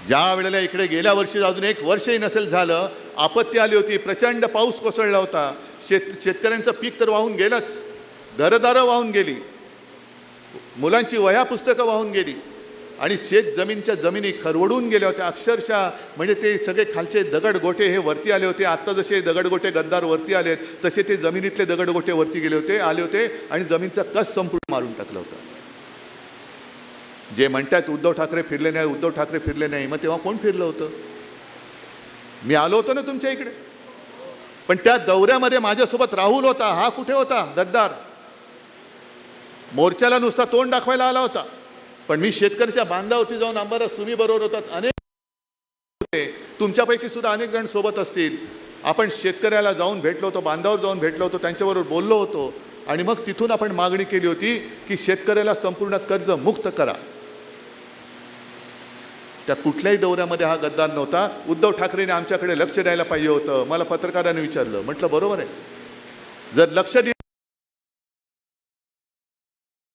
ज्या वेळेला इकडे गेल्या वर्षी अजून एक वर्षही नसेल झालं, आपत्ती आली होती, प्रचंड पाऊस कोसळला होता, शेतकऱ्यांचं पीक तर वाहून गेलंच, घरदारं वाहून गेली, मुलांची वह्या पुस्तकं वाहून गेली आणि जमीनच्या जमिनी खरवडून गेल्या होत्या अक्षरशः. म्हणजे ते सगळे खालचे दगडगोटे हे वरती आले होते. आत्ता जसे दगडगोटे गद्दार वरती आलेत तसे ते जमिनीतले दगडगोटे वरती गेले होते, आले होते आणि जमीनचा कस संपूर्ण मारून टाकलं होतं. जे म्हणतात उद्धव ठाकरे फिरले नाही, उद्धव ठाकरे फिरले नाही, मग तेव्हा कोण फिरलं होतं? मी आलो होतो ना तुमच्या इकडे, पण त्या दौऱ्यामध्ये माझ्यासोबत राहुल होता. हा कुठे होता? गद्दार. मोर्चाला नुसता तोंड दाखवायला आला होता, पण मी शेतकऱ्याच्या बांधावरती जाऊन आंबारस, तुम्ही बरोबर होतात, अनेक तुमच्यापैकी सुद्धा अनेक जण सोबत असतील. आपण शेतकऱ्याला जाऊन भेटलो होतो, बांधावर जाऊन भेटलो होतो, त्यांच्याबरोबर बोललो होतो आणि मग तिथून आपण मागणी केली होती की शेतकऱ्याला संपूर्ण कर्ज मुक्त करा. त्या कुठल्याही दौऱ्यामध्ये हा गद्दार नव्हता. उद्धव ठाकरेंनी आमच्याकडे लक्ष द्यायला पाहिजे होतं. मला पत्रकारांनी विचारलं, म्हटलं बरोबर आहे, जर लक्ष दिलं